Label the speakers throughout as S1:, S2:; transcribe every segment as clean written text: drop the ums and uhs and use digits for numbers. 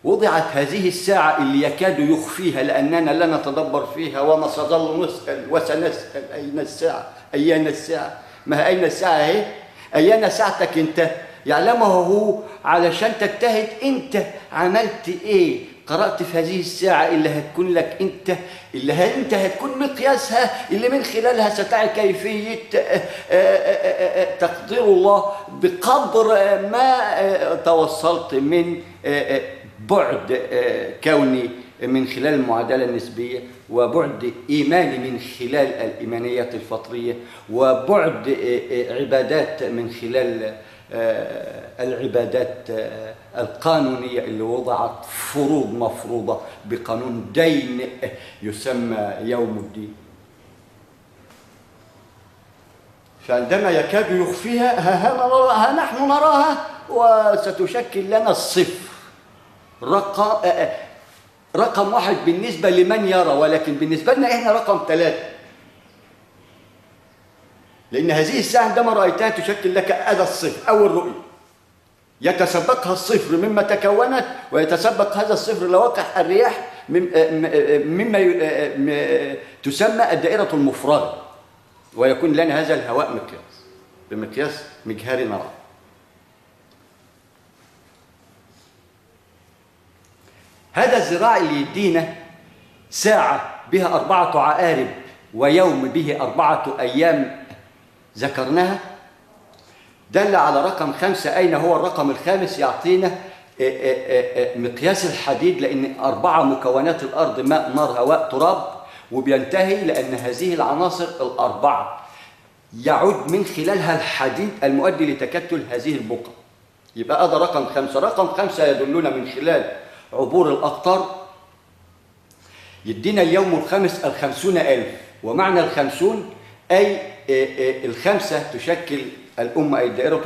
S1: وضعت هذه الساعة اللي يكاد يخفيها لأننا لا نتدبر فيها، ونظل نسأل وسنسأل أين الساعة؟ أين الساعة؟ ما أين الساعة أهي؟ أين ساعتك أنت؟ يعلمه هو علشان تجتهد أنت عملت إيه؟ قرأت في هذه الساعة اللي هتكون لك أنت، اللي أنت هتكون مقياسها، اللي من خلالها ستعي كيفية تقدير الله بقدر ما توصلت من بعد كوني من خلال المعادلة النسبية، وبعد إيماني من خلال الإيمانيات الفطرية، وبعد عبادات من خلال العبادات القانونية اللي وضعت فروض مفروضة بقانون دين يسمى يوم الدين. فعندما يكاد يخفيها ها نحن نراها، وستشكل لنا الصفر رقم واحد بالنسبة لمن يرى، ولكن بالنسبة لنا إحنا رقم 3، لأن هذه الساعة عندما رأيتها تشكل لك هذا الصفر أو الرؤية، يتسبقها الصفر مما تكونت، ويتسبق هذا الصفر لوقع الرياح مما تسمى الدائرة المفرغة، ويكون لنا هذا الهواء مقياس بمقياس مجهري نرى. هذا الزراع اللي يدينا ساعة بها 4 عقارب ويوم به 4 أيام ذكرناها، دل على رقم 5. أين هو الرقم الخامس؟ يعطينا مقياس الحديد، لأن 4 مكونات الأرض ماء نار هواء تراب، وبينتهي لأن هذه العناصر ال4 يعود من خلالها الحديد المؤدي لتكتل هذه البقع. يبقى هذا رقم 5. رقم 5 يدلنا من خلال عبور الأقطار، يدينا اليوم الخامس 50,000. ومعنى 50 أي 5 تشكل الأمة أي الدائرة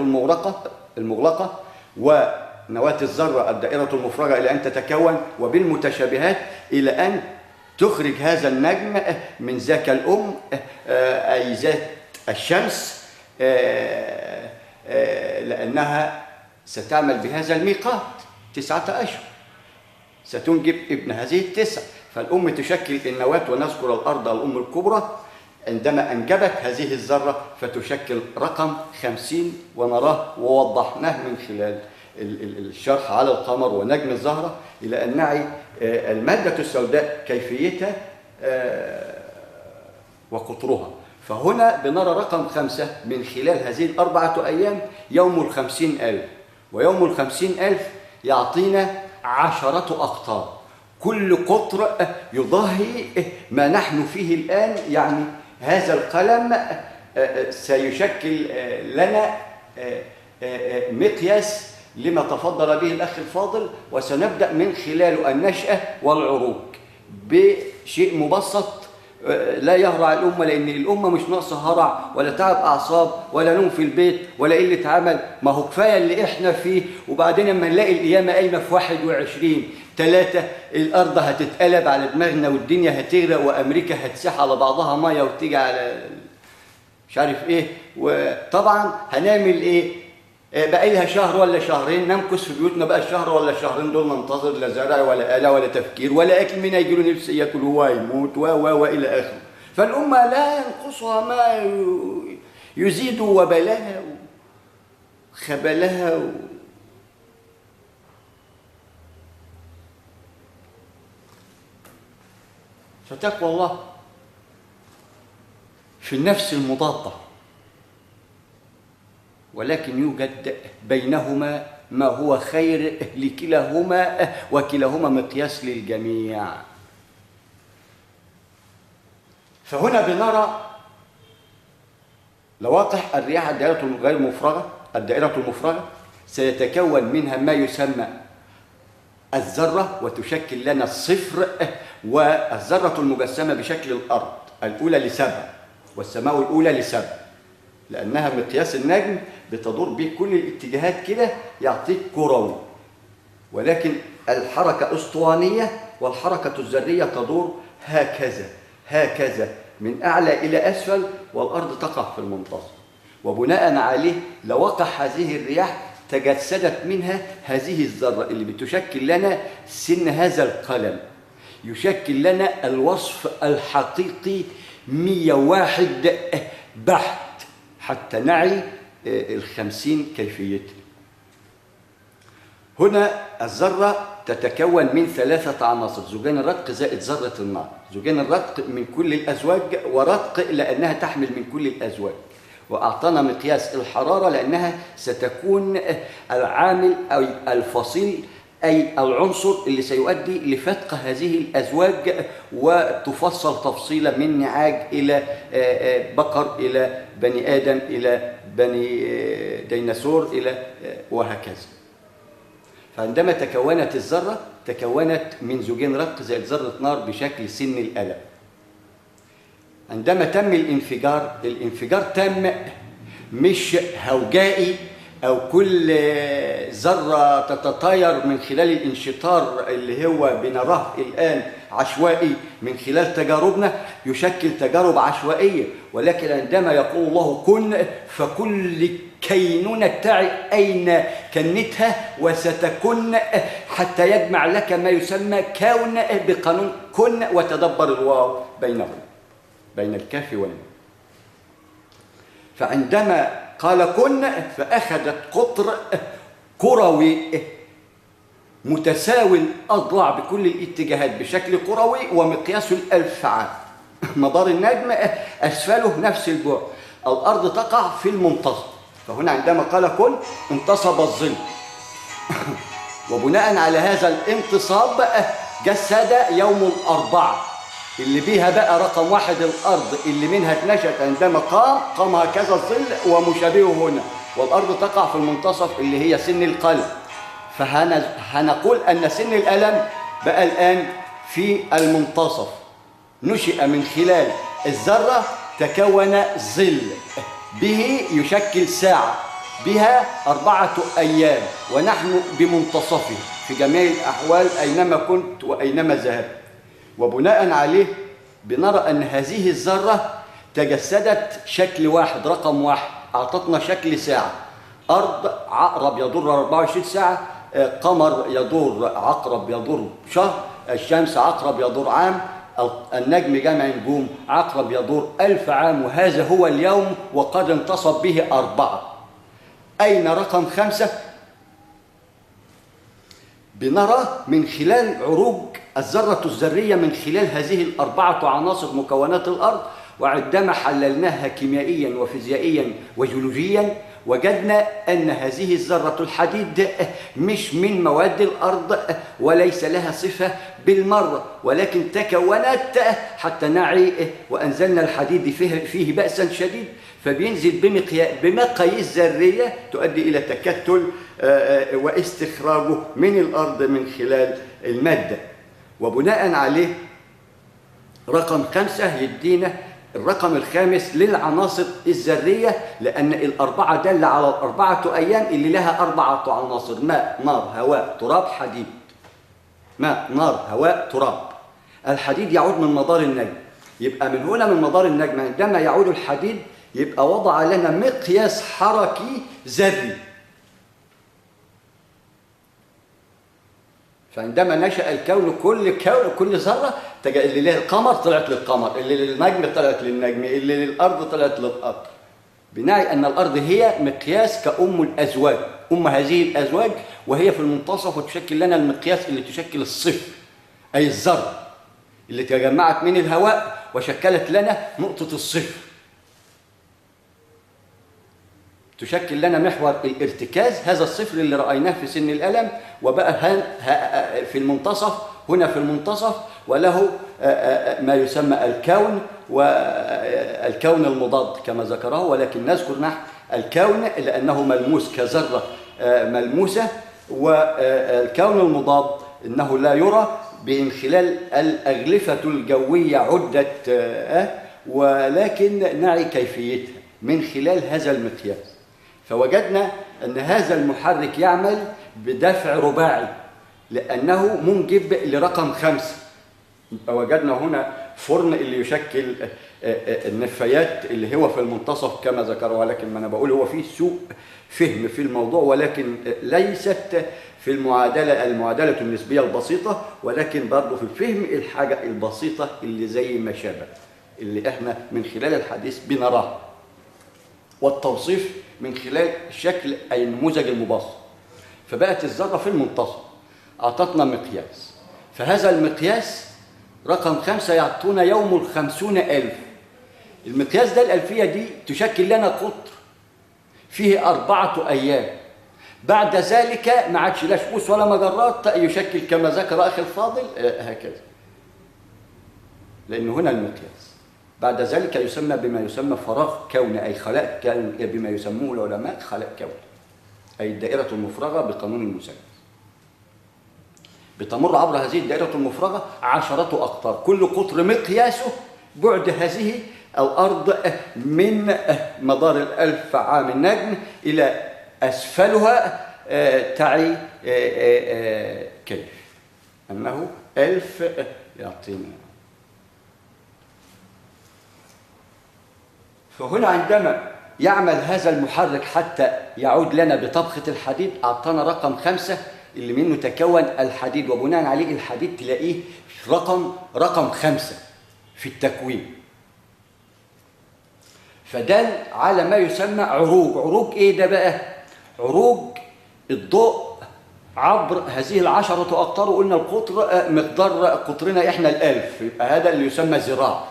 S1: المغلقة، ونواة الذرة الدائرة المفرغة إلى أن تتكون، وبالمتشابهات إلى أن تخرج هذا النجم من ذاك الأم أي ذات الشمس، لأنها ستعمل بهذا الميقات 9 أشهر، ستنجب ابن هذه ال9. فالأم تشكل النواة، ونذكر الأرض الأم الكبرى عندما أنجبت هذه الذرة فتشكل رقم 50، ونراه ووضحناه من خلال الشرح على القمر ونجم الزهرة إلى أن نعي المادة السوداء كيفيتها وقطرها. فهنا بنرى رقم 5 من خلال هذه 4 أيام يوم 50,000. ويوم 50,000 يعطينا 10 أقطار، كل قطر يضاهي ما نحن فيه الآن. يعني هذا القلم سيشكل لنا مقياس لما تفضل به الأخ الفاضل، وسنبدأ من خلاله النشأة والعروج بشيء مبسط لا يهرع الأمة، لأن الأمة مش ناقصة هرع ولا تعب أعصاب ولا نوم في البيت ولا قلة عمل. ما هو كفاية اللي إحنا فيه. وبعدين لما نلاقي القيامة قايمة في 21/3 الأرض هتتقلب على دماغنا، والدنيا هتغرق، وأمريكا هتسيح على بعضها مية وتيجي على مش عارف إيه. وطبعا هنعمل إيه؟ بقى لها شهر ولا شهرين نمكث في بيوتنا بقى الشهر ولا الشهرين دول، ننتظر لا زرع ولا آلة ولا تفكير ولا أكل، من يجي له نفس ياكل هو يموت وإلى آخره. فالأمة لا ينقصها ما يزيد وبلها وخبلها فتقوى الله في النفس المضادة، ولكن يوجد بينهما ما هو خير لكلاهما، وكلاهما مقياس للجميع. فهنا بنرى لواقح الرياح الدائرة غير مفرغة، الدائرة المفرغة سيتكون منها ما يسمى الذرة، وتشكل لنا الصفر، والذرة المجسمة بشكل الأرض الأولى ل7 والسماء الأولى ل7، لأنها مقياس النجم بتدور به كل الاتجاهات كده يعطيك كروي، ولكن الحركة أسطوانية، والحركة الذرية تدور هكذا هكذا من أعلى إلى أسفل، والأرض تقع في المنتصف. وبناء عليه لوقع هذه الرياح تجسدت منها هذه الذرة اللي بتشكل لنا سن هذا القلم، يشكل لنا الوصف الحقيقي 101 بحت حتى نعي 50 كيفيته. هنا الذرة تتكون من 3 عناصر: زوجان الرتق زائد ذرة النار. زوجان الرتق من كل الأزواج، ورتق لأنها تحمل من كل الأزواج، وأعطانا مقياس الحرارة لأنها ستكون العامل أو الفصيل أي العنصر اللي سيؤدي لفتق هذه الأزواج وتفصل تفصيلا من نعاج إلى بقر إلى بني آدم إلى بني ديناصور إلى وهكذا. فعندما تكونت الذرة تكونت من زوجين رتق زائد ذرة نار بشكل سن القلم. عندما تم الانفجار تم مش هوجائي أو كل ذرة تتطاير من خلال الانشطار اللي هو بنراه الآن عشوائي من خلال تجاربنا، يشكل تجارب عشوائية، ولكن عندما يقول الله كن فكل كينونة تعي أين كنتها وستكن حتى يجمع لك ما يسمى كون بقانون كن وتدبر الواو بينهم بين الكاف والنون. فعندما قال كن فأخذت قطر كروي متساوي الأضلاع بكل الاتجاهات بشكل كروي ومقياسه 1000 عام. مدار النجم أسفله نفس البعد، الأرض تقع في المنتصف. فهنا عندما قال كن انتصب الظل وبناء على هذا الانتصاب جسد يوم الأربعاء اللي بيها بقى رقم 1 الأرض اللي منها اتنشأت عندما قام هكذا الظل ومشابهه هنا، والأرض تقع في المنتصف اللي هي سن القلم. فهنقول أن سن القلم بقى الآن في المنتصف، نشئ من خلال الذرة تكون ظل به يشكل ساعة بها 4 أيام ونحن بمنتصفه في جميع الأحوال أينما كنت وأينما ذهبت. وبناء عليه بنرى أن هذه الذرة تجسدت شكل واحد رقم 1 أعطتنا شكل ساعة. أرض عقرب يدور 24 ساعة، قمر يدور عقرب يدور شهر، الشمس عقرب يدور عام، النجم جمع نجوم عقرب يدور 1000 عام، وهذا هو اليوم وقد انتصب به 4. أين رقم 5؟ بنرى من خلال عروج الذرة الذرية من خلال هذه 4 عناصر مكونات الأرض، وعندما حللناها كيميائيا وفيزيائيا وجيولوجيا وجدنا أن هذه الذرة الحديد مش من مواد الأرض وليس لها صفة بالمرة، ولكن تكونت حتى نعي وأنزلنا الحديد فيه بأسا شديد، فبينزل بمقاييس ذرية تؤدي إلى تكتل واستخراجه من الأرض من خلال المادة. وبناء عليه رقم 5 يدينا الرقم الخامس للعناصر الذرية، لأن ال4 دل على 4 أيام اللي لها 4 عناصر: ماء نار هواء تراب حديد. ماء نار هواء تراب. الحديد يعود من مدار النجم، يبقى من هنا من مدار النجم عندما يعود الحديد يبقى وضع لنا مقياس حركي ذري. فعندما نشأ الكون كل ذرة اللي للقمر طلعت للقمر، اللي للنجم طلعت للنجم، اللي للأرض طلعت للأرض. بناء أن الأرض هي مقياس كأم الأزواج، أم هذه الأزواج، وهي في المنتصف وتشكل لنا المقياس اللي تشكل الصفر، أي الذرة اللي تجمعت من الهواء وشكلت لنا نقطة الصفر، تشكل لنا محور الارتكاز، هذا الصفر اللي رأيناه في سن القلم، وبقى في المنتصف، هنا في المنتصف، وله ما يسمى الكون والكون المضاد كما ذكره، ولكن نذكر نحن الكون لأنه ملموس كذرة ملموسة، والكون المضاد إنه لا يرى من خلال الأغلفة الجوية عدة، ولكن نعي كيفيتها من خلال هذا المقياس. فوجدنا أن هذا المحرك يعمل بدفع رباعي لأنه موجب لرقم 5. وجدنا هنا فرن اللي يشكل النفايات اللي هو في المنتصف كما ذكر، ولكن ما أنا بقول هو فيه سوء فهم في الموضوع، ولكن ليست في المعادلة النسبية البسيطة، ولكن برضه في الفهم الحاجة البسيطة اللي زي ما شابه اللي احنا من خلال الحديث بنراه، والتوصيف من خلال شكل أي النموذج المبسط. فبقت الذرة في المنتصف، أعطتنا مقياس، فهذا المقياس رقم 5 يعطونا يوم 50,000. المقياس ده الألفية دي تشكل لنا قطر فيه 4 أيام، بعد ذلك ما عادش لا شموس ولا مجرات، يشكل كما ذكر أخي الفاضل هكذا، لأنه هنا المقياس. بعد ذلك يسمى بما يسمى فراغ كوني، أي خلاء كوني، بما يسموه العلماء خلاء كوني، أي الدائرة المفرغة بقانون المثلث. بتمر عبر هذه الدائرة المفرغة 10 أقطار، كل قطر مقياسه بعد هذه الأرض من مدار 1000 عام النجم إلى أسفلها، تعي كيف أنه 1000 يعطينا. فهنا عندما يعمل هذا المحرك حتى يعود لنا بطبخة الحديد، أعطانا رقم 5 اللي منه تكون الحديد، وبناء عليه الحديد تلاقيه رقم 5 في التكوين. فدل على ما يسمى عروج. عروج ايه ده بقى؟ عروج الضوء عبر هذه 10 أقطار، وقلنا القطر مقدار قطرنا احنا 1000، يبقى هذا اللي يسمى ذراع،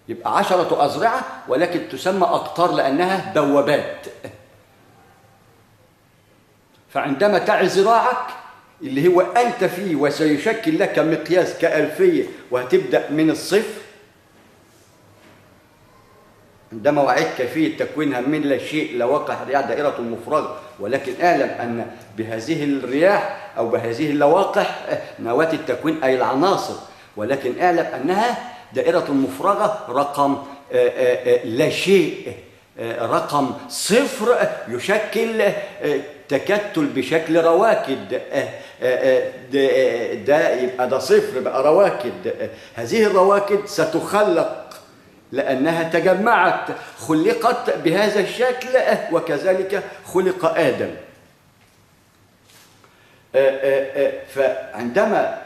S1: يبقى 10 أذرعة ولكن تسمى أقطار لأنها بوابات. فعندما تعي ذراعك اللي هو أنت فيه وسيشكل لك مقياس كألفية وهتبدأ من الصفر، عندما وعيت كيفية تكوينها من لا شيء لواقع رياح دائرة مفرغة، ولكن اعلم أن بهذه الرياح أو بهذه اللواقح نواة التكوين أي العناصر، ولكن اعلم أنها دائرة مفرغة رقم لا شيء، رقم صفر يشكل تكتل بشكل رواكد، ده يبقى ده صفر بقى رواكد. هذه الرواكد ستخلق لأنها تجمعت، خلقت بهذا الشكل، وكذلك خلق آدم. فعندما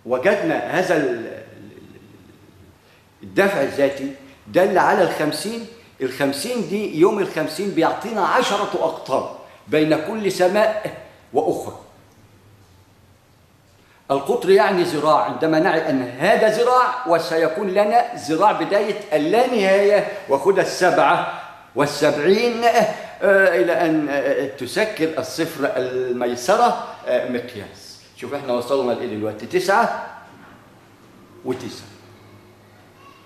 S1: وجدنا هذا الدفع الذاتي دل على 50. 50 دي يوم 50 بيعطينا 10 أقطار بين كل سماء وأخرى. القطر يعني ذراع، عندما نعي أن هذا ذراع وسيكون لنا ذراع بداية اللانهاية، وخد 77 إلى أن تسكر الصفر الميسرة مقياس. شوف احنا وصلنا لإيه دلوقتي؟ 9 و9.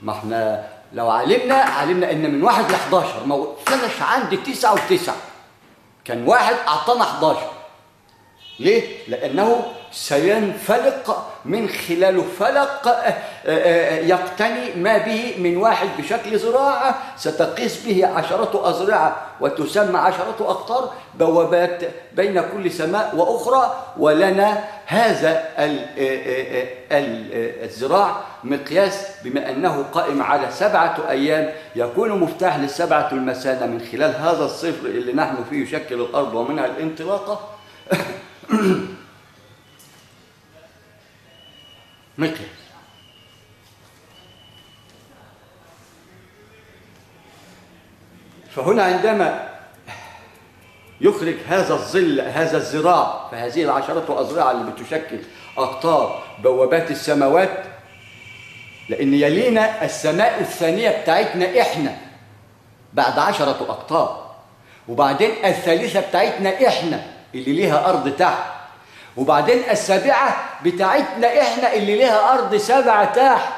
S1: ما احنا لو علمنا ان من 1 ل 11 ما وصلناش عند 9 و9، كان 1 اعطانا 11. ليه؟ لانه سينفلق من خلاله فلق يقتني ما به من 1 بشكل ذراع، ستقيس به 10 أذرعة وتسمى 10 أقطار، بوابات بين كل سماء وأخرى. ولنا هذا الذراع مقياس بما أنه قائم على 7 أيام، يكون مفتاح ل7 المثانة من خلال هذا الصفر اللي نحن فيه يشكل الأرض ومنها الانطلاقة. مقياس. فهنا عندما يخرج هذا الظل، هذا الذراع، فهذه 10 أذرعة اللي بتشكل أقطار بوابات السماوات، لأن يلينا السماء الثانية بتاعتنا إحنا بعد 10 أقطار، وبعدين الثالثة بتاعتنا إحنا اللي ليها أرض تحت، وبعدين السابعة بتاعتنا إحنا اللي ليها أرض 7 تحت،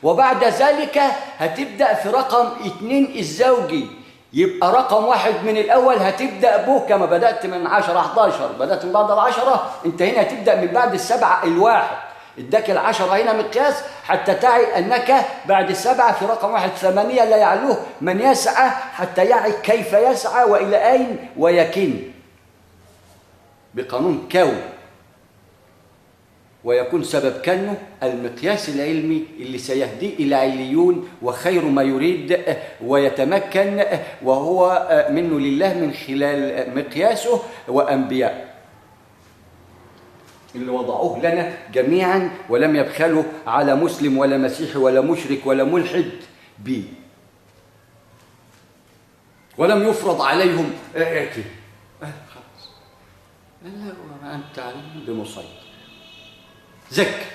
S1: وبعد ذلك هتبدأ في رقم 2 الزوجي، يبقى رقم 1 من الأول هتبدأ به كما بدأت من 10 11، بدأت من بعد 10 أنت هنا هتبدأ من بعد 7 الواحد، اداك 10 هنا مقياس حتى تعي أنك بعد 7 في رقم 1 8 لا يعلوه من يسعى حتى يعي كيف يسعى وإلى أين ويكن بقانون كون. ويكون سبب كنه المقياس العلمي اللي سيهديه إلى عليون وخير ما يريد ويتمكن، وهو منه لله من خلال مقياسه وأنبياء اللي وضعوه لنا جميعا، ولم يبخلوا على مسلم ولا مسيحي ولا مشرك ولا ملحد به، ولم يفرض عليهم اعتي خلاص الا وما انت عليهم بمسيطر. زك.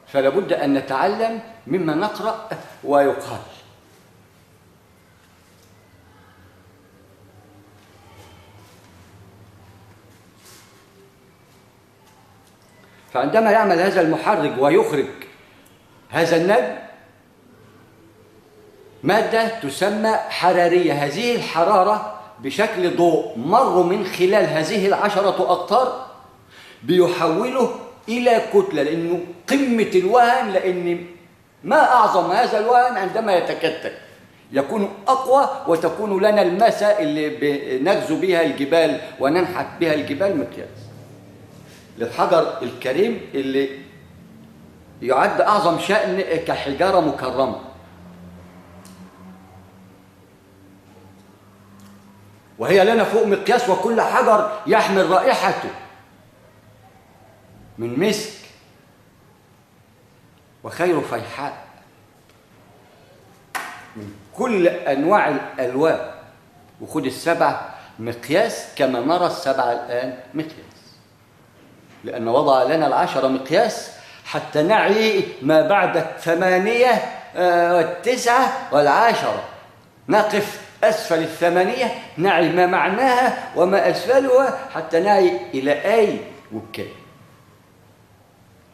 S1: فلا بد ان نتعلم مما نقرا ويقال. فعندما يعمل هذا المحرك ويخرج هذا النجم مادة تسمى حرارية، هذه الحرارة بشكل ضوء مروا من خلال هذه 10 أقطار بيحوله إلى كتلة، لأنه قمة الوهن، لأن ما أعظم هذا الوهن عندما يتكتل يكون أقوى، وتكون لنا المسة اللي نغزو بها الجبال وننحت بها الجبال مقياس للحجر الكريم اللي يعد أعظم شأن كحجارة مكرمة. وهي لنا فوق مقياس، وكل حجر يحمل رائحته من مسك وخير فيحاء من كل أنواع الألوان. وخد 7 مقياس كما نرى 7 الآن مقياس، لأن وضع لنا 10 مقياس حتى نعي ما بعد 8 و9 و10. نقف أسفل 8 نعي ما معناها وما أسفلها حتى نعي إلى أي وكاء.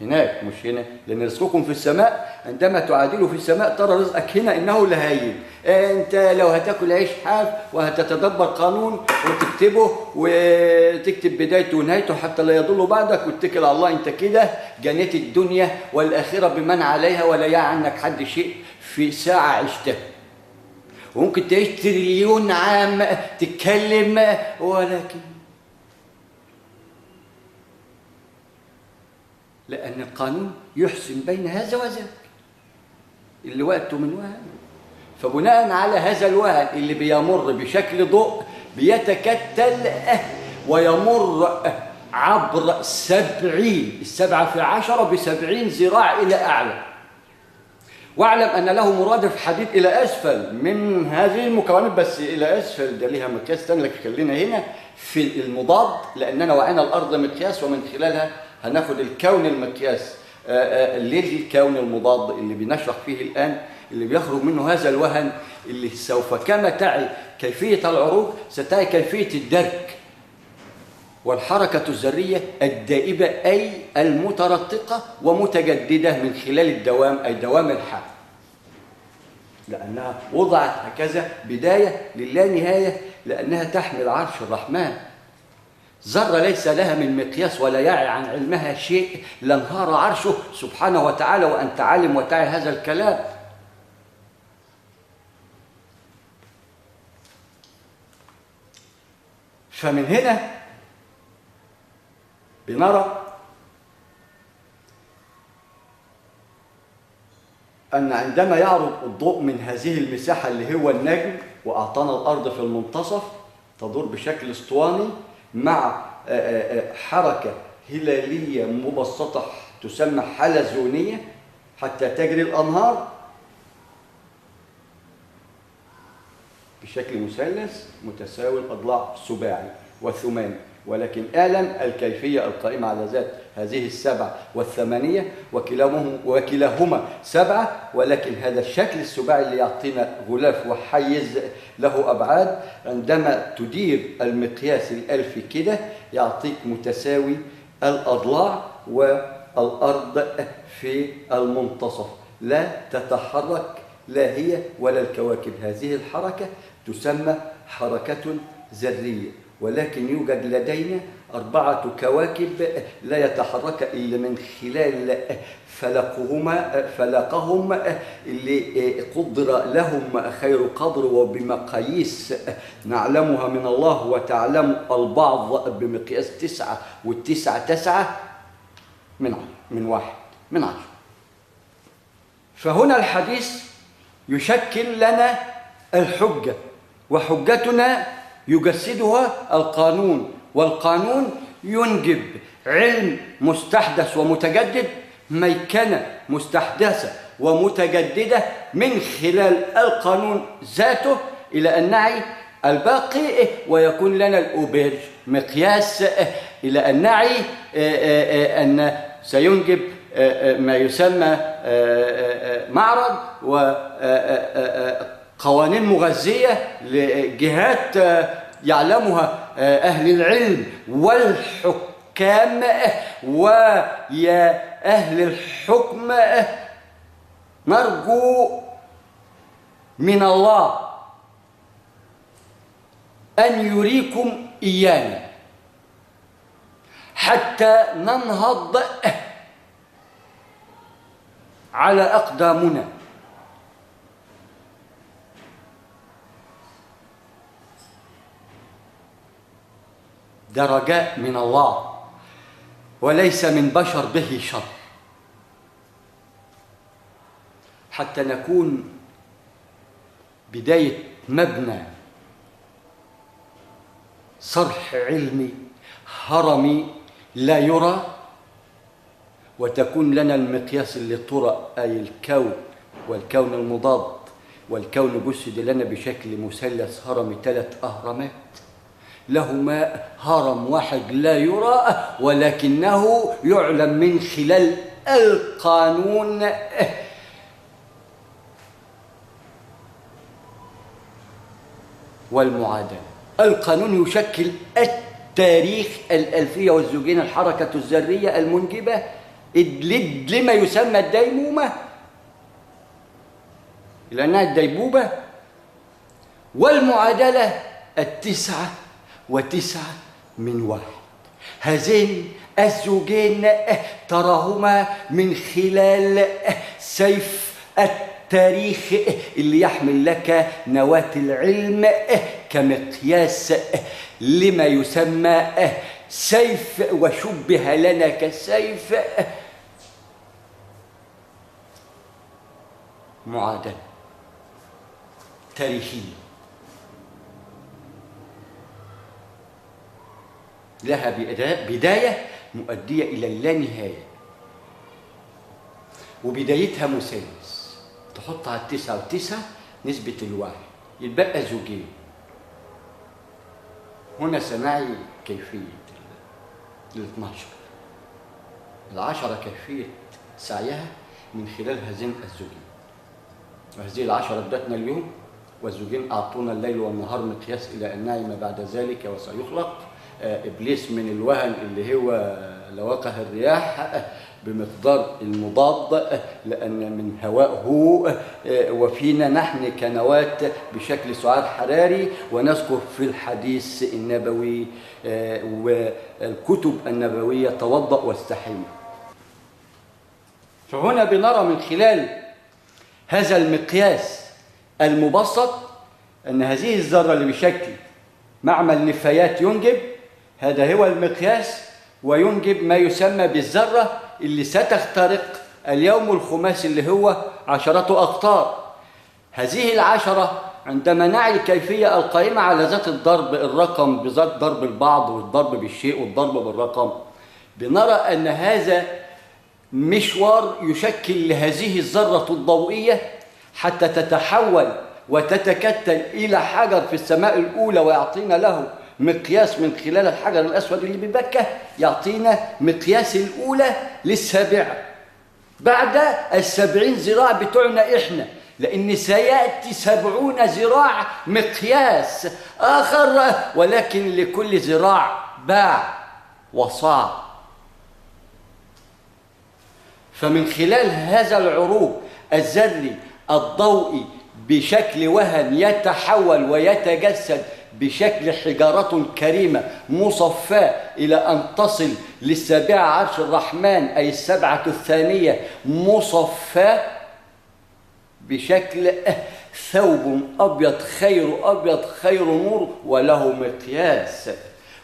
S1: هناك مش هنا، لأن رزقكم في السماء، عندما تعادلوا في السماء ترى رزقك هنا إنه لهين. أنت لو هتاكل عيش حاف وهتتدبر قانون وتكتبه وتكتب بدايته ونهايته حتى لا يضل بعدك واتكل على الله، أنت كده جنيت الدنيا والآخرة بمن عليها، ولا يعي عنك حد شيء في ساعة عشتها. وممكن تعيش تريليون عام تتكلم، ولكن لأن القانون يحسن بين هذا وذاك اللي وقته من وهن. فبناء على هذا الوهن اللي بيمر بشكل ضوء بيتكتل ويمر عبر 70 7 في 10 ب70 ذراع إلى أعلى. واعلم أن له مرادف حديد إلى أسفل من هذه المكونات، بس إلى أسفل ده ليها مقياس تاني، لكن خلينا هنا في المضاد، لأننا وعينا الأرض مقياس ومن خلالها هناخد الكون المقياس للكون المضاد اللي بنشرح فيه الآن، اللي بيخرج منه هذا الوهن اللي سوف كما تعي كيفية العروج ستعي كيفية الدرك والحركة الذرية الدائبة أي المترتقة ومتجددة من خلال الدوام أي دوام الحال، لأنها وضعت هكذا بداية للا نهاية، لأنها تحمل عرش الرحمن. ذرة ليس لها من مقياس ولا يعي عن علمها شيء لانهار عرشه سبحانه وتعالى، وأنت عالم وتعي هذا الكلام. فمن هنا بنرى أن عندما يعرض الضوء من هذه المساحة اللي هو النجم، وأعطانا الأرض في المنتصف تدور بشكل اسطواني مع حركة هلالية مبسطة تسمى حلزونية حتى تجري الأنهار بشكل مثلث متساوي الأضلاع سباعي وثماني، ولكن اعلم الكيفية القائمة على ذات هذه 7 و8 وكلاهما 7، ولكن هذا الشكل السباعي اللي يعطينا غلاف وحيز له أبعاد، عندما تدير المقياس الألفي كده يعطيك متساوي الأضلاع والأرض في المنتصف، لا تتحرك لا هي ولا الكواكب. هذه الحركة تسمى حركة ذرية، ولكن يوجد لدينا 4 كواكب لا يتحرك إلا من خلال فلقهم اللي قدر لهم خير قدر وبمقاييس نعلمها من الله وتعلم البعض بمقياس 9 والتسعة 9 من 1/10. فهنا الحديث يشكل لنا الحجة، وحجتنا يجسدها القانون، والقانون ينجب علم مستحدث ومتجدد، ميكنة مستحدثة ومتجددة من خلال القانون ذاته، إلى أن نعي الباقي ويكون لنا الأوبرج مقياس، إلى أن نعي أن سينجب ما يسمى معرض وقوانين مغذية لجهات يعلمها أهل العلم والحكام. ويا أهل الحكم نرجو من الله أن يريكم إيانا حتى ننهض على أقدامنا. ده رجاء من الله وليس من بشر به شر، حتى نكون بداية مبنى صرح علمي هرمي لا يرى، وتكون لنا المقياس اللي ترى، أي الكون والكون المضاد، والكون جسد لنا بشكل مثلث هرمي 3 أهرامات لهما هرم واحد لا يرى، ولكنه يعلم من خلال القانون. والمعادلة. القانون يشكل التاريخ، الألفية والزوجين، الحركة الذرية المنجبة لما يسمى الديمومة، لأنها الديبوبة. والمعادلة 9 و9 هذين الزوجين تراهما من خلال سيف التاريخ اللي يحمل لك نواة العلم كمقياس لما يسمى سيف، وشبه لنا كالسيف معادلة تاريخية لها بداية مؤدية إلى اللانهاية، وبدايتها مثلث تحط على 9 و9 نسبة 1، يتبقى زوجين. هنا سنعي كيفية 12 ال10 كيفية سعيها من خلال هذين الزوجين. وهذه 10 ادتنا اليوم، والزوجين أعطونا الليل والنهار مقياس إلى أن نعي ما بعد ذلك وسيخلق. إبليس من الوهن اللي هو لواقح الرياح بمقدار المضاد، لأن من هواء هو وفينا نحن كنواة بشكل سعار حراري. ونذكر في الحديث النبوي والكتب النبوية توضأ واستحم. فهنا بنرى من خلال هذا المقياس المبسط أن هذه الذرة اللي بشكل معمل نفايات ينجب، هذا هو المقياس، وينجب ما يسمى بالذرة اللي ستخترق اليوم الخماسي اللي هو 10 أقطار. هذه 10 عندما نعي الكيفية القائمة على ذات الضرب، الرقم بذات ضرب البعض والضرب بالشيء والضرب بالرقم، بنرى أن هذا مشوار يشكل لهذه الذرة الضوئية حتى تتحول وتتكتل إلى حجر في السماء الأولى، ويعطينا له مقياس من خلال الحجر الأسود اللي ببكة، يعطينا مقياس الأولى للسابعة بعد 70 ذراع بتوعنا إحنا، لأن سيأتي 70 ذراع مقياس آخر، ولكن لكل ذراع باع وصاع. فمن خلال هذا العروج الذري الضوئي بشكل وهن يتحول ويتجسد بشكل حجارة كريمة مصفاة إلى أن تصل للسابعة عرش الرحمن، أي 7 الثانية مصفاة بشكل ثوب أبيض خير أبيض خير نور، وله مقياس،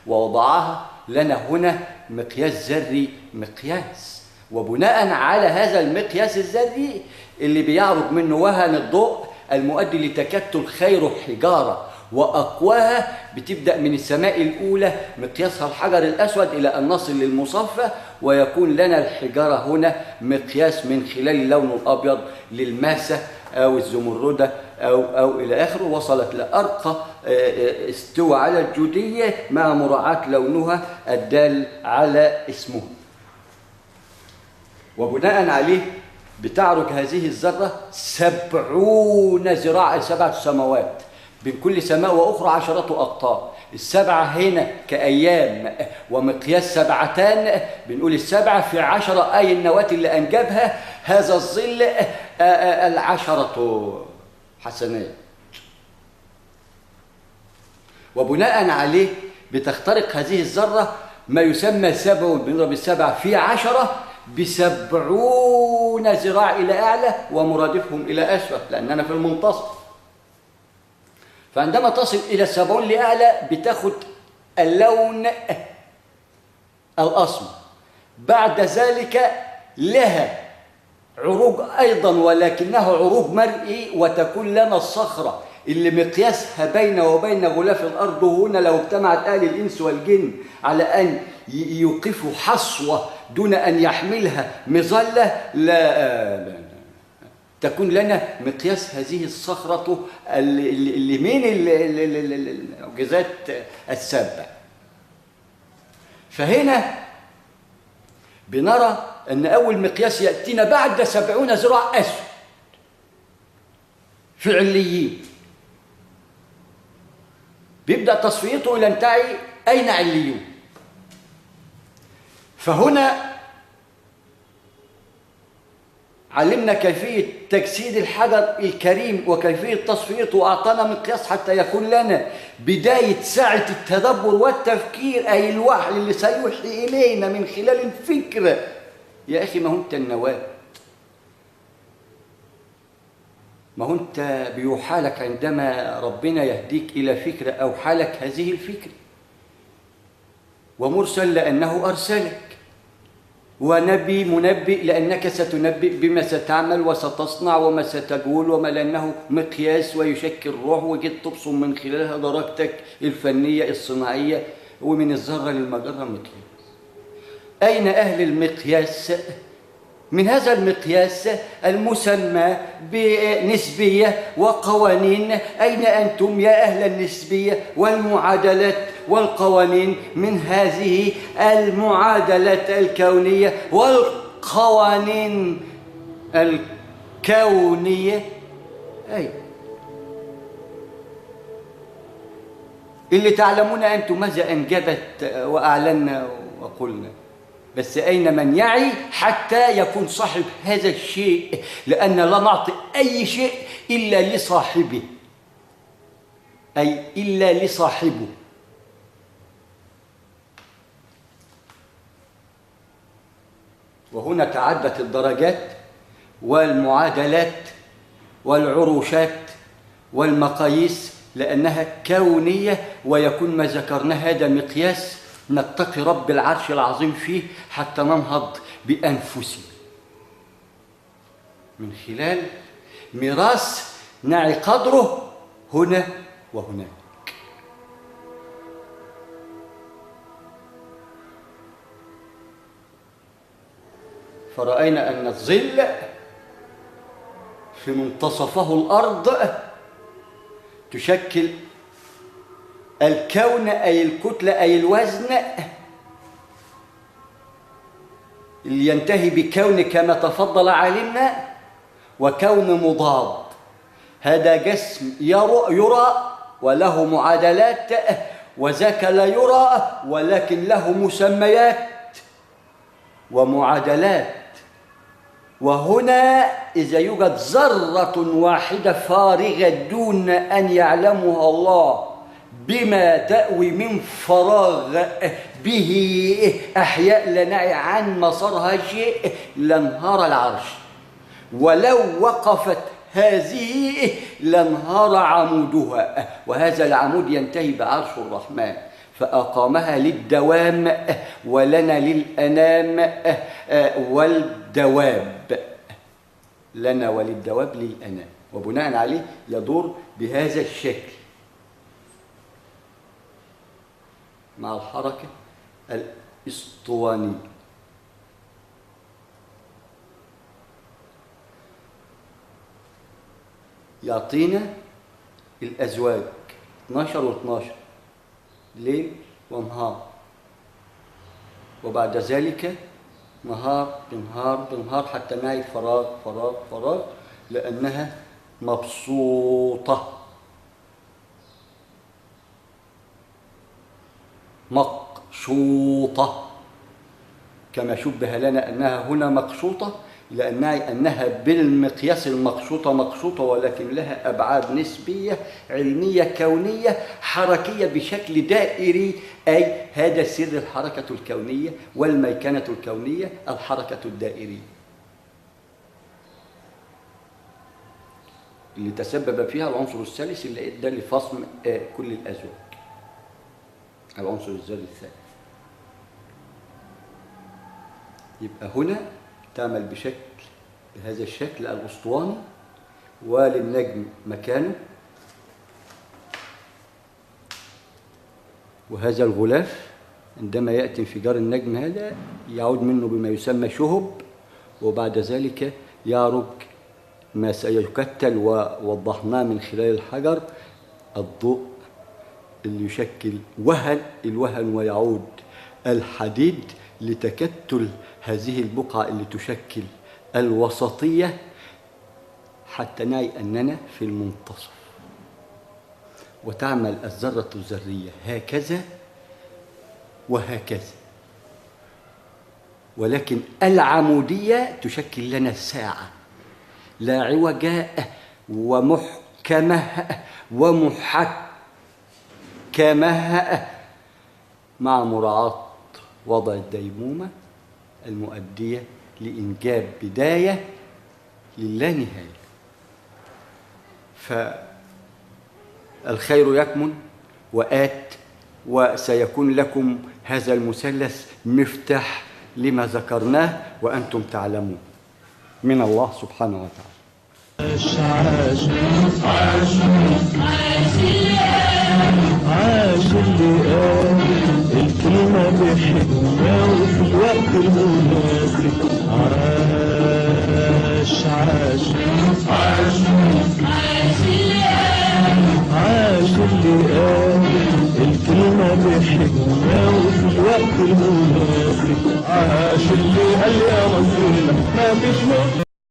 S1: ووضعها لنا هنا مقياس ذري، مقياس وبناء على هذا المقياس الذري اللي بيعرج منه وهن الضوء المؤدي لتكتل خير حجارة وأقواها بتبدأ من السماء الأولى مقياسها الحجر الأسود إلى أن نصل للمصفى، ويكون لنا الحجارة هنا مقياس من خلال اللون الأبيض للماسة أو الزمردة أو إلى آخره. وصلت لأرقى استوى على الجودية مع مراعاة لونها الدال على اسمه. وبناء عليه بتعرج هذه الذرة 70 ذراع، 7 سماوات، بين كل سماء وأخرى 10 أقطار. السبعة هنا كأيام ومقياس 7، بنقول 7 في 10 أي النواة اللي أنجبها هذا الظل 10 حسنات. وبناء عليه بتخترق هذه الذرة ما يسمى 7، بنضرب 7 في 10 ب70 ذراع إلى أعلى ومرادفهم إلى أسفل، لأننا في المنتصف. فعندما تصل إلى 70 لأعلى بتاخد اللون الأسمر. بعد ذلك لها عروج أيضا ولكنها عروج مرئي، وتكون لنا الصخرة اللي مقياسها بين وبين غلاف الأرض. هنا لو اجتمعت أهل الإنس والجن على أن يوقفوا حصوة دون أن يحملها مظلة لا تكون لنا مقياس هذه الصخرة اللي من المعجزات السابعة. فهنا بنرى أن أول مقياس يأتينا بعد 70 ذراع أسود في عليين، بيبدأ تصفيته إلى انتهي أين عليون. فهنا علمنا كيفية تجسيد الحجر الكريم وكيفية تصفيته، وأعطانا مقياس حتى يكون لنا بداية ساعة التدبر والتفكير، أي الوحي اللي سيوحي إلينا من خلال الفكرة. يا أخي ما هو أنت النواة، ما هو أنت بيوحالك عندما ربنا يهديك إلى فكرة أو حالك هذه الفكرة، ومرسل لأنه أرسلك، ونبي منبئ لأنك ستنبئ بما ستعمل وستصنع وما ستقول، وما لأنه مقياس ويشكل روح، وجد تبصم من خلالها درجتك الفنية الصناعية، ومن الذرة للمجرة مقياس. أين أهل المقياس؟ من هذا المقياس المسمى بنسبية وقوانين. أين أنتم يا أهل النسبية والمعادلات والقوانين من هذه المعادلات الكونية والقوانين الكونية؟ أي اللي تعلمون أنتم ماذا أنجبت وأعلنا وقلنا، بس أين من يعي حتى يكون صاحب هذا الشيء؟ لأن لا نعطي أي شيء إلا لصاحبه، أي إلا لصاحبه. وهنا تعدت الدرجات والمعادلات والعروشات والمقاييس لأنها كونية، ويكون ما ذكرناه هذا مقياس نتقي رب العرش العظيم فيه حتى ننهض بأنفسنا من خلال ميراث نعي قدره هنا وهناك. فرأينا أن الظل في منتصفه الأرض تشكل الكون، أي الكتلة أي الوزن اللي ينتهي بكون كما تفضل علمنا، وكون مضاد. هذا جسم يرى وله معادلات، وذاك لا يرى ولكن له مسميات ومعادلات. وهنا إذا يوجد ذرة واحدة فارغة دون أن يعلمها الله بما تأوي من فراغ به أحياء لا نعي عن مسارها شيء لانهار العرش، ولو وقفت هذه لانهار عمودها، وهذا العمود ينتهي بعرش الرحمن. فأقامها للدوام ولنا للأنام والدواب، لنا وللدواب للأنام، وبناء عليه يدور بهذا الشكل مع الحركة الإسطوانية. يعطينا الأزواج 12 و12 ليل ونهار، وبعد ذلك نهار بنهار بنهار حتى نهاية فراغ فراغ فراغ، لأنها مبسوطة مقشوطة، كما شبه لنا أنها هنا مقشوطة لأنها بالمقياس المقشوطة مقشوطة، ولكن لها أبعاد نسبية علمية كونية حركية بشكل دائري، أي هذا سر الحركة الكونية والميكنة الكونية، الحركة الدائرية اللي تسبب فيها العنصر الثالث اللي ادى لفصل كل الأزواج، العنصر الذري الثالث. يبقى هنا تعمل بهذا الشكل الأسطواني، وللنجم مكانه، وهذا الغلاف عندما يأتي انفجار النجم هذا يعود منه بما يسمى شهب، وبعد ذلك يعرج ما سيكتل ووضحناه من خلال الحجر الضوء اللي يشكل الوهن، ويعود الحديد لتكتل هذه البقعة اللي تشكل الوسطية حتى نعي أننا في المنتصف، وتعمل الذرة الذرية هكذا وهكذا، ولكن العمودية تشكل لنا ساعة لا عوج ومحكمة ومحكمة، مع مراعاة وضع الديمومة المؤدية لإنجاب بداية للا نهاية. فالخير يكمن وآت، وسيكون لكم هذا المثلث مفتاح لما ذكرناه وأنتم تعلمون من الله سبحانه وتعالى.
S2: عاش اللي قال الكلمة بحكمة وفي الوقت المناسب.